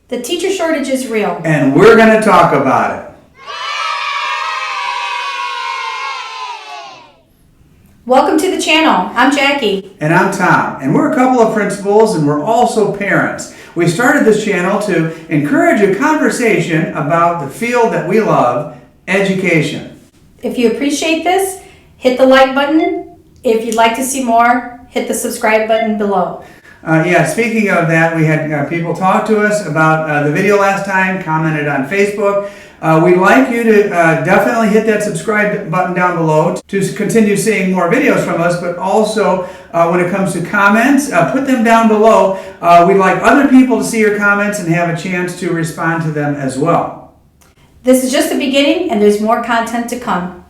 The teacher shortage is real. And we're going to talk about it. Welcome to the channel. I'm Jackie. And I'm Tom. And we're a couple of principals and we're also parents. We started this channel to encourage a conversation about the field that we love, education. If you appreciate this, hit the like button. If you'd like to see more, hit the subscribe button below. Speaking of that, we had people talk to us about the video last time, commented on Facebook. We'd like you to definitely hit that subscribe button down below to continue seeing more videos from us, but also when it comes to comments, put them down below. We'd like other people to see your comments and have a chance to respond to them as well. This is just the beginning and there's more content to come.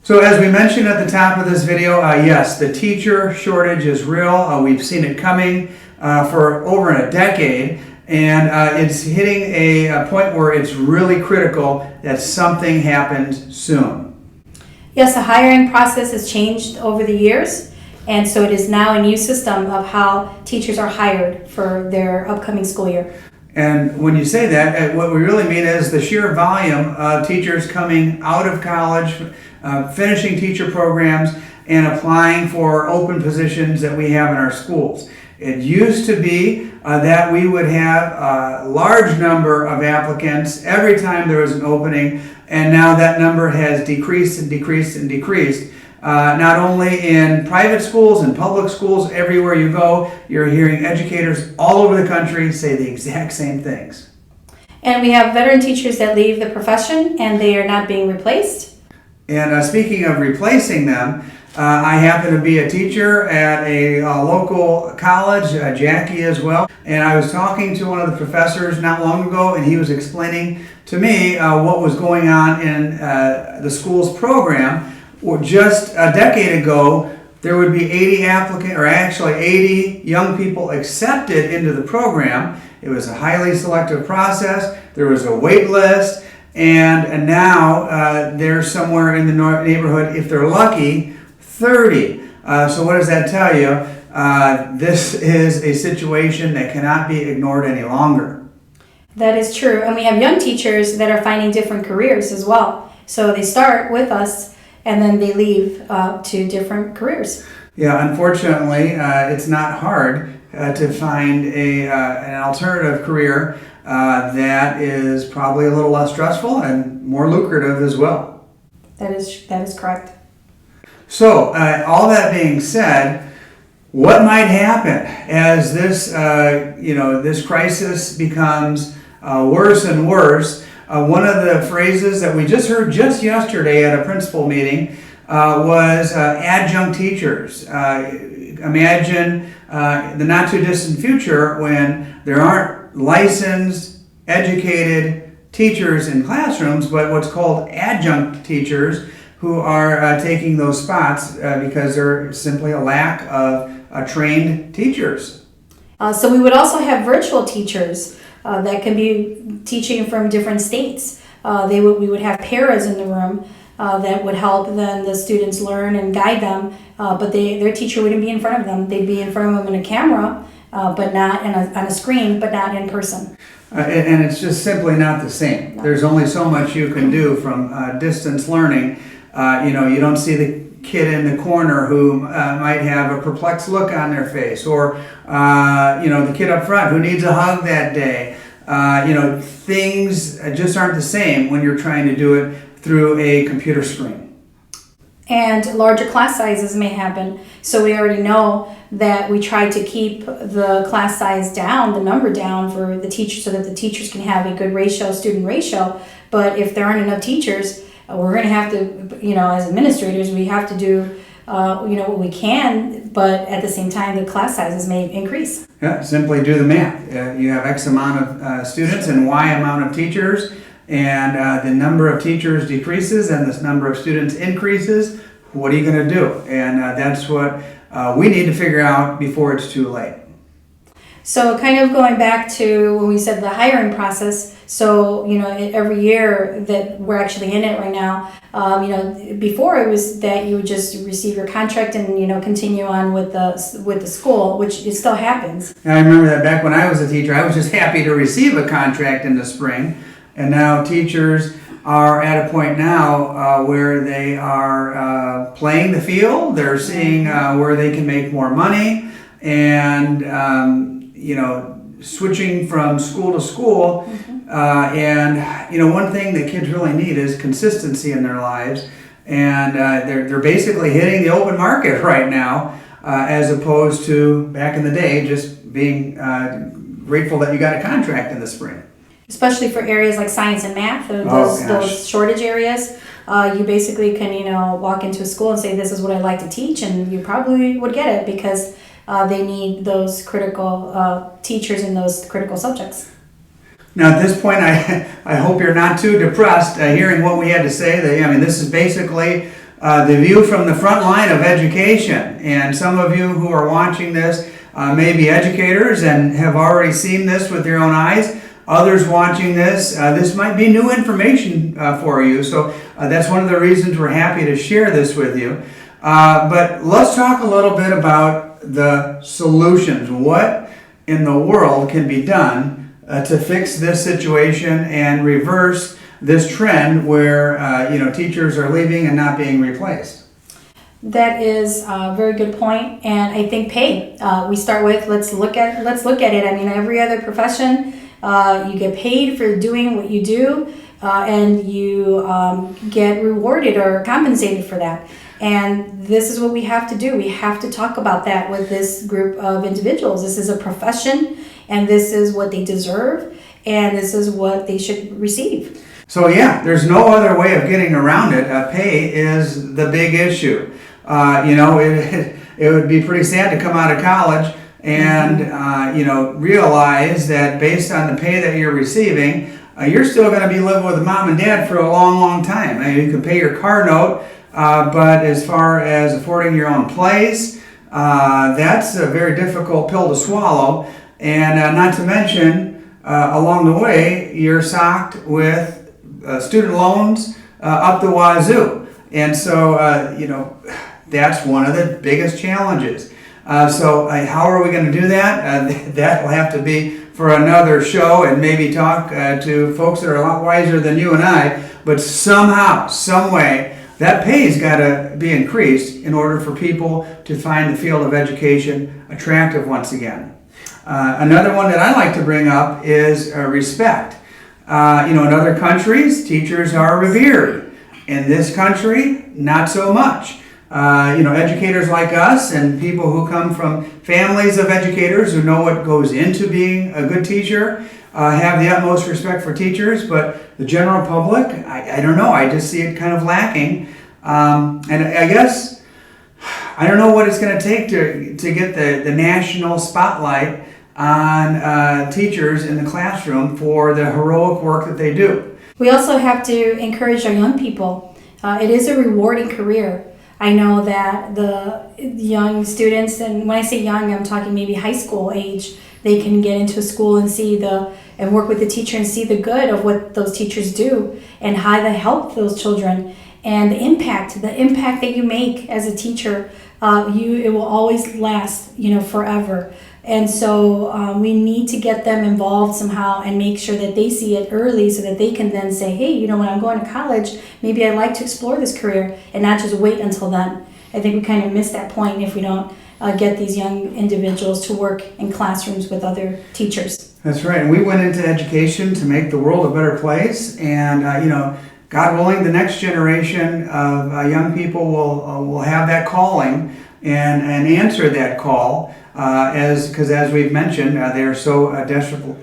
So as we mentioned at the top of this video, yes, the teacher shortage is real. We've seen it coming for over a decade, and it's hitting a point where it's really critical that something happens soon. Yes, the hiring process has changed over the years, and so it is now a new system of how teachers are hired for their upcoming school year. And when you say that, what we really mean is the sheer volume of teachers coming out of college, finishing teacher programs, and applying for open positions that we have in our schools. It used to be that we would have a large number of applicants every time there was an opening, and now that number has decreased and decreased and decreased. Not only in private schools and public schools, everywhere you go, you're hearing educators all over the country say the exact same things. And we have veteran teachers that leave the profession and they are not being replaced. And speaking of replacing them, I happen to be a teacher at a local college, Jackie as well, and I was talking to one of the professors not long ago, and he was explaining to me what was going on in the school's program. Well, just a decade ago, there would be 80 young people accepted into the program. It was a highly selective process. There was a wait list, and now they're somewhere in the neighborhood, if they're lucky, 30. So what does that tell you? This is a situation that cannot be ignored any longer. That is true. And we have young teachers that are finding different careers as well. So they start with us and then they leave to different careers. Yeah, unfortunately, it's not hard to find an alternative career that is probably a little less stressful and more lucrative as well. That is correct. So, all that being said, what might happen as this crisis becomes worse and worse? One of the phrases that we just heard just yesterday at a principal meeting was adjunct teachers. Imagine the not too distant future when there aren't licensed, educated teachers in classrooms, but what's called adjunct teachers who are taking those spots because there's simply a lack of trained teachers. So we would also have virtual teachers that can be teaching from different states. We would have paras in the room that would help then the students learn and guide them, but their teacher wouldn't be in front of them. They'd be in front of them in a camera, but not on a screen, but not in person. And it's just simply not the same. No. There's only so much you can do from distance learning. You don't see the kid in the corner who might have a perplexed look on their face, or the kid up front who needs a hug that day. Things just aren't the same when you're trying to do it through a computer screen. And larger class sizes may happen. So we already know that we try to keep the class size down, the number down for the teachers, so that the teachers can have a good student ratio. But if there aren't enough teachers, we're going to have to, as administrators, we have to do, what we can, but at the same time, the class sizes may increase. Yeah, simply do the math. You have X amount of students and Y amount of teachers, and the number of teachers decreases and the number of students increases. What are you going to do? And that's what we need to figure out before it's too late. So kind of going back to when we said the hiring process, so every year that we're actually in it right now, Before it was that you would just receive your contract and, continue on with the school, which it still happens. And I remember that back when I was a teacher, I was just happy to receive a contract in the spring. And now teachers are at a point now where they are playing the field. They're seeing where they can make more money, and switching from school to school. One thing that kids really need is consistency in their lives, and they're basically hitting the open market right now, as opposed to back in the day just being grateful that you got a contract in the spring. Especially for areas like science and math, those shortage areas. You basically can, walk into a school and say, this is what I like to teach, and you probably would get it because they need those critical teachers in those critical subjects. Now at this point, I hope you're not too depressed hearing what we had to say. This is basically the view from the front line of education. And some of you who are watching this may be educators and have already seen this with your own eyes. Others watching this might be new information for you. So that's one of the reasons we're happy to share this with you. But let's talk a little bit about the solutions. What in the world can be done to fix this situation and reverse this trend where teachers are leaving and not being replaced? That is a very good point, and I think pay. We start with let's look at it. Every other profession, you get paid for doing what you do, and you get rewarded or compensated for that. And this is what we have to do. We have to talk about that with this group of individuals. This is a profession, and this is what they deserve, and this is what they should receive. So there's no other way of getting around it. Pay is the big issue. It would be pretty sad to come out of college and realize that based on the pay that you're receiving, you're still going to be living with mom and dad for a long, long time. You can pay your car note, but as far as affording your own place, that's a very difficult pill to swallow. And not to mention, along the way, you're socked with student loans up the wazoo. And so, that's one of the biggest challenges. So how are we going to do that? That will have to be for another show, and maybe talk to folks that are a lot wiser than you and I. But somehow, some way, that pay's got to be increased in order for people to find the field of education attractive once again. Another one that I like to bring up is respect. In other countries, teachers are revered. In this country, not so much. Educators like us and people who come from families of educators who know what goes into being a good teacher have the utmost respect for teachers, but the general public, I don't know, I just see it kind of lacking. And I guess, I don't know what it's going to take to get the national spotlight on teachers in the classroom for the heroic work that they do. We also have to encourage our young people. It is a rewarding career. I know that the young students, and when I say young, I'm talking maybe high school age, they can get into a school and and work with the teacher and see the good of what those teachers do and how they help those children, and the impact that you make as a teacher, it will always last, forever. And so we need to get them involved somehow and make sure that they see it early so that they can then say, hey, when I'm going to college, maybe I'd like to explore this career and not just wait until then. I think we kind of miss that point if we don't get these young individuals to work in classrooms with other teachers. That's right. And we went into education to make the world a better place. And, God willing, the next generation of young people will have that calling and answer that call. Because as we've mentioned, they are so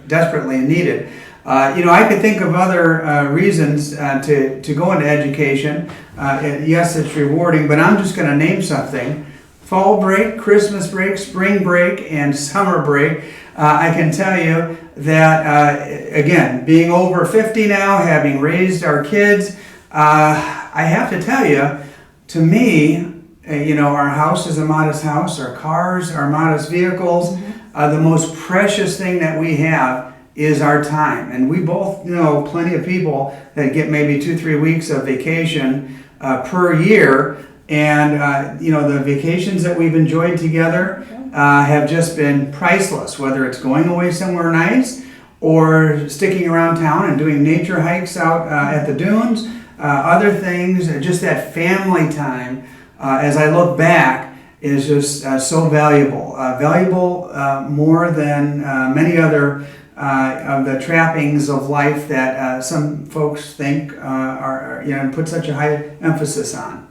desperately needed. I could think of other reasons to go into education. Yes, it's rewarding, but I'm just going to name something. Fall break, Christmas break, spring break, and summer break. I can tell you that, again, being over 50 now, having raised our kids, I have to tell you, to me, our house is a modest house, our cars are modest vehicles. The most precious thing that we have is our time. And we both know plenty of people that get maybe 2-3 weeks of vacation per year. And, the vacations that we've enjoyed together have just been priceless, whether it's going away somewhere nice or sticking around town and doing nature hikes out at the dunes, other things, just that family time, as I look back, is just so valuable. Valuable more than many other of the trappings of life that some folks think are put such a high emphasis on.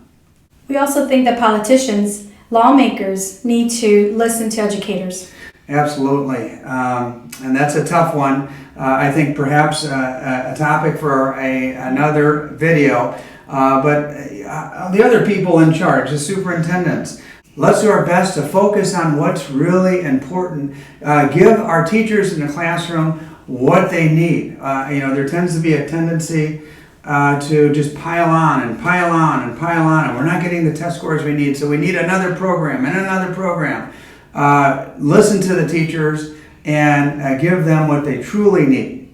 We also think that politicians, lawmakers, need to listen to educators. Absolutely. And that's a tough one. I think perhaps a topic for another video. But the other people in charge, the superintendents, let's do our best to focus on what's really important. Give our teachers in the classroom what they need. There tends to be a tendency to just pile on and pile on and pile on, and we're not getting the test scores we need, so we need another program and another program. Listen to the teachers and give them what they truly need.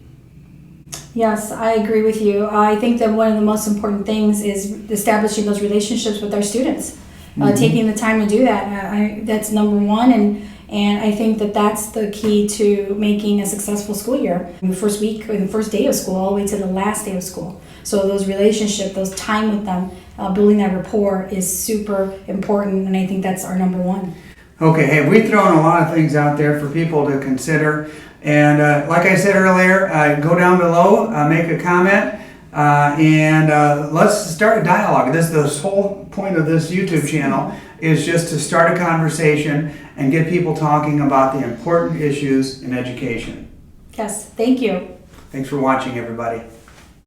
Yes, I agree with you. I think that one of the most important things is establishing those relationships with our students. Taking the time to do that, that's number one, and I think that that's the key to making a successful school year. In the first week or the first day of school, all the way to the last day of school. So those relationships, those time with them, building that rapport is super important, and I think that's our number one. Okay, hey, we've thrown a lot of things out there for people to consider, and like I said earlier, go down below, make a comment, and let's start a dialogue. This whole point of this YouTube channel is just to start a conversation and get people talking about the important issues in education. Yes, thank you. Thanks for watching, everybody.